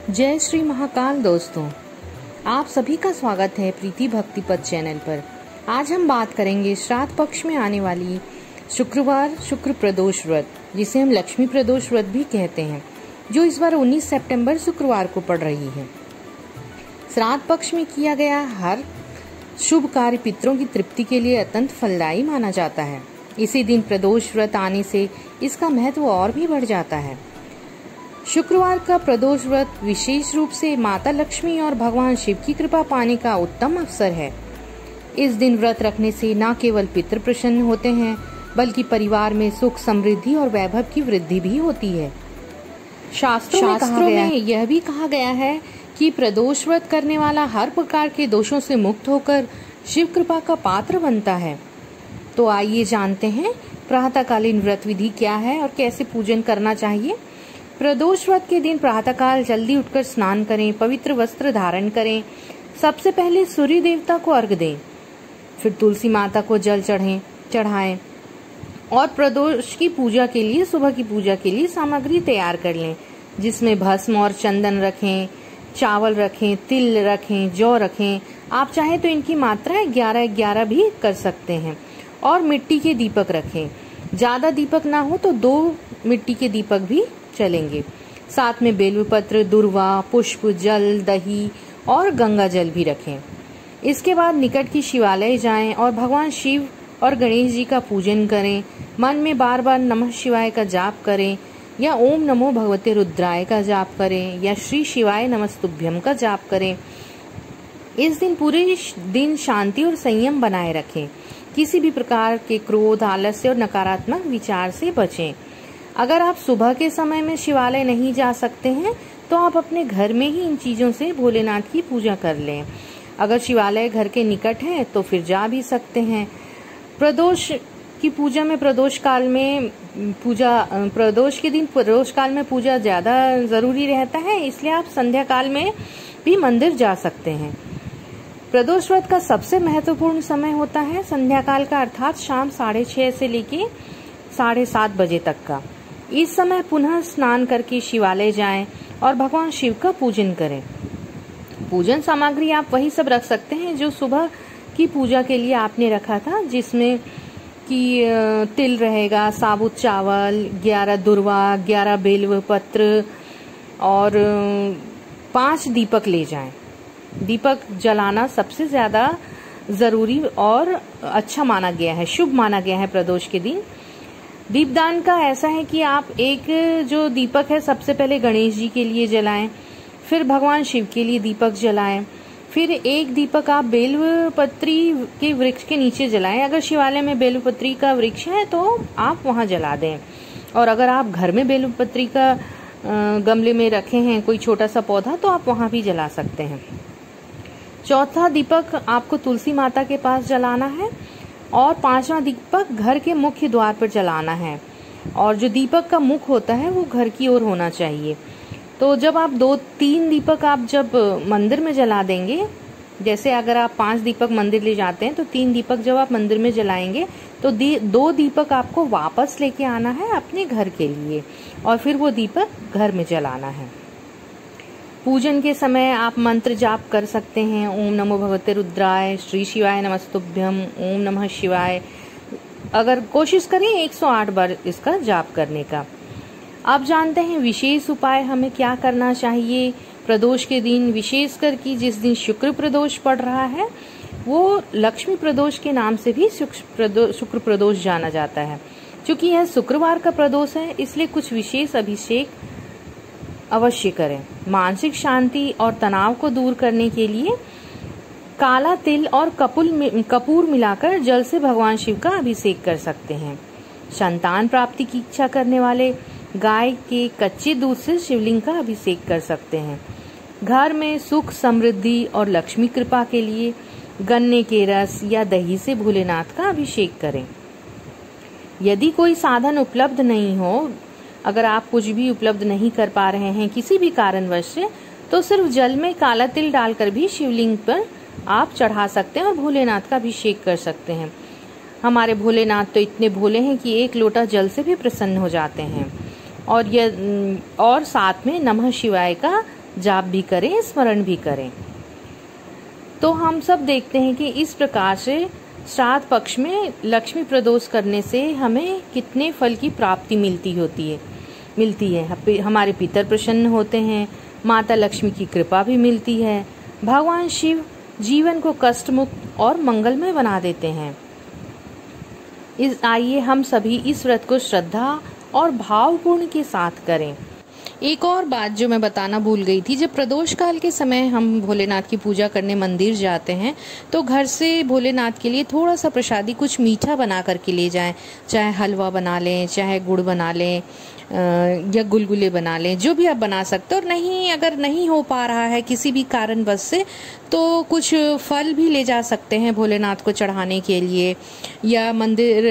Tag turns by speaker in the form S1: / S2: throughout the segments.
S1: जय श्री महाकाल दोस्तों, आप सभी का स्वागत है प्रीति भक्ति पद चैनल पर। आज हम बात करेंगे श्राद्ध पक्ष में आने वाली शुक्रवार शुक्र प्रदोष व्रत, जिसे हम लक्ष्मी प्रदोष व्रत भी कहते हैं, जो इस बार 19 सितंबर शुक्रवार को पड़ रही है। श्राद्ध पक्ष में किया गया हर शुभ कार्य पितरों की तृप्ति के लिए अत्यंत फलदायी माना जाता है। इसी दिन प्रदोष व्रत आने से इसका महत्व और भी बढ़ जाता है। शुक्रवार का प्रदोष व्रत विशेष रूप से माता लक्ष्मी और भगवान शिव की कृपा पाने का उत्तम अवसर है। इस दिन व्रत रखने से न केवल पितृ प्रसन्न होते हैं, बल्कि परिवार में सुख समृद्धि और वैभव की वृद्धि भी होती है। शास्त्रों में यह भी कहा गया है कि प्रदोष व्रत करने वाला हर प्रकार के दोषों से मुक्त होकर शिव कृपा का पात्र बनता है। तो आइए जानते हैं प्रातःकालीन व्रत विधि क्या है और कैसे पूजन करना चाहिए। प्रदोष व्रत के दिन प्रातःकाल जल्दी उठकर स्नान करें, पवित्र वस्त्र धारण करें। सबसे पहले सूर्य देवता को अर्घ्य दें, फिर तुलसी माता को जल चढ़ाएं और प्रदोष की पूजा के लिए सुबह की पूजा के लिए सामग्री तैयार कर लें, जिसमें भस्म और चंदन रखें, चावल रखें, तिल रखें, जौ रखें। आप चाहें तो इनकी मात्रा 11-11 भी कर सकते हैं। और मिट्टी के दीपक रखें। ज्यादा दीपक ना हो तो 2 मिट्टी के दीपक भी चलेंगे। साथ में बेलपत्र, दुर्वा, पुष्प, जल, दही और गंगा जल भी रखें। इसके बाद निकट की शिवालय जाएं और भगवान शिव और गणेश जी का पूजन करें। मन में बार बार नमः शिवाय का जाप करें, या ओम नमो भगवते रुद्राय का जाप करें, या श्री शिवाय नमस्तुभ्यम का जाप करें। इस दिन पूरे दिन शांति और संयम बनाए रखें। किसी भी प्रकार के क्रोध, आलस्य और नकारात्मक विचार से बचें। अगर आप सुबह के समय में शिवालय नहीं जा सकते हैं तो आप अपने घर में ही इन चीजों से भोलेनाथ की पूजा कर लें। अगर शिवालय घर के निकट है तो फिर जा भी सकते हैं। प्रदोष की पूजा में प्रदोष के दिन प्रदोष काल में पूजा ज्यादा जरूरी रहता है, इसलिए आप संध्या काल में भी मंदिर जा सकते हैं। प्रदोष व्रत का सबसे महत्वपूर्ण समय होता है संध्या काल का, अर्थात शाम 6:30 से लेके 7:30 बजे तक का। इस समय पुनः स्नान करके शिवालय जाएं और भगवान शिव का पूजन करें। पूजन सामग्री आप वही सब रख सकते हैं जो सुबह की पूजा के लिए आपने रखा था, जिसमें कि तिल रहेगा, साबुत चावल, 11 दुर्वा, 11 बेल पत्र और 5 दीपक ले जाएं। दीपक जलाना सबसे ज्यादा जरूरी और अच्छा माना गया है, शुभ माना गया है प्रदोष के दिन। दीपदान का ऐसा है कि आप एक जो दीपक है सबसे पहले गणेश जी के लिए जलाएं, फिर भगवान शिव के लिए दीपक जलाएं, फिर एक दीपक आप बेलपत्री के वृक्ष के नीचे जलाएं। अगर शिवालय में बेलपत्री का वृक्ष है तो आप वहां जला दें, और अगर आप घर में बेलपत्री का गमले में रखे हैं कोई छोटा सा पौधा तो आप वहां भी जला सकते हैं। चौथा दीपक आपको तुलसी माता के पास जलाना है, और 5वां दीपक घर के मुख्य द्वार पर जलाना है। और जो दीपक का मुख होता है वो घर की ओर होना चाहिए। तो जब आप 2-3 दीपक आप जब मंदिर में जला देंगे, जैसे अगर आप 5 दीपक मंदिर ले जाते हैं तो 3 दीपक जब आप मंदिर में जलाएंगे तो 2 दीपक आपको वापस लेके आना है अपने घर के लिए, और फिर वो दीपक घर में जलाना है। पूजन के समय आप मंत्र जाप कर सकते हैं। ओम नमो भगवते रुद्राय, श्री शिवाय नमस्तुभ्यम, ओम नमः शिवाय। अगर कोशिश करें 108 बार इसका जाप करने का। आप जानते हैं विशेष उपाय हमें क्या करना चाहिए प्रदोष के दिन, विशेषकर कि जिस दिन शुक्र प्रदोष पड़ रहा है वो लक्ष्मी प्रदोष के नाम से भी शुक्र प्रदोष जाना जाता है। क्योंकि यह शुक्रवार का प्रदोष है, इसलिए कुछ विशेष अभिषेक अवश्य करें। मानसिक शांति और तनाव को दूर करने के लिए काला तिल और कपूर मिलाकर जल से भगवान शिव का अभिषेक कर सकते हैं। संतान प्राप्ति की इच्छा करने वाले गाय के कच्चे दूध से शिवलिंग का अभिषेक कर सकते हैं। घर में सुख समृद्धि और लक्ष्मी कृपा के लिए गन्ने के रस या दही से भोलेनाथ का अभिषेक करें। यदि कोई साधन उपलब्ध नहीं हो, अगर आप कुछ भी उपलब्ध नहीं कर पा रहे हैं किसी भी कारणवश से, तो सिर्फ जल में काला तिल डालकर भी शिवलिंग पर आप चढ़ा सकते हैं और भोलेनाथ का अभिषेक कर सकते हैं। हमारे भोलेनाथ तो इतने भोले हैं कि 1 लोटा जल से भी प्रसन्न हो जाते हैं। और साथ में नमः शिवाय का जाप भी करें, स्मरण भी करें। तो हम सब देखते हैं कि इस प्रकार से श्राद्ध पक्ष में लक्ष्मी प्रदोष करने से हमें कितने फल की प्राप्ति मिलती है। हमारे पितर प्रसन्न होते हैं, माता लक्ष्मी की कृपा भी मिलती है, भगवान शिव जीवन को कष्ट मुक्त और मंगलमय बना देते हैं। आइए हम सभी इस व्रत को श्रद्धा और भावपूर्ण के साथ करें। एक और बात जो मैं बताना भूल गई थी, जब प्रदोष काल के समय हम भोलेनाथ की पूजा करने मंदिर जाते हैं तो घर से भोलेनाथ के लिए थोड़ा सा प्रसादी कुछ मीठा बना करके ले जाएं। चाहे हलवा बना लें, चाहे गुड़ बना लें या गुलगुले बना लें, जो भी आप बना सकते हो। और नहीं, अगर नहीं हो पा रहा है किसी भी कारणवश से, तो कुछ फल भी ले जा सकते हैं भोलेनाथ को चढ़ाने के लिए, या मंदिर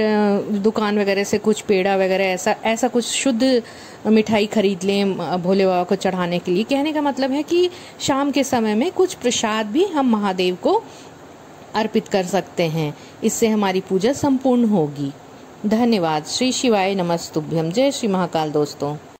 S1: दुकान वगैरह से कुछ पेड़ा वगैरह ऐसा कुछ शुद्ध मिठाई खरीद लें भोले बाबा को चढ़ाने के लिए। कहने का मतलब है कि शाम के समय में कुछ प्रसाद भी हम महादेव को अर्पित कर सकते हैं, इससे हमारी पूजा संपूर्ण होगी। धन्यवाद। श्री शिवाय नमस्तुभ्यम। जय श्री महाकाल दोस्तों।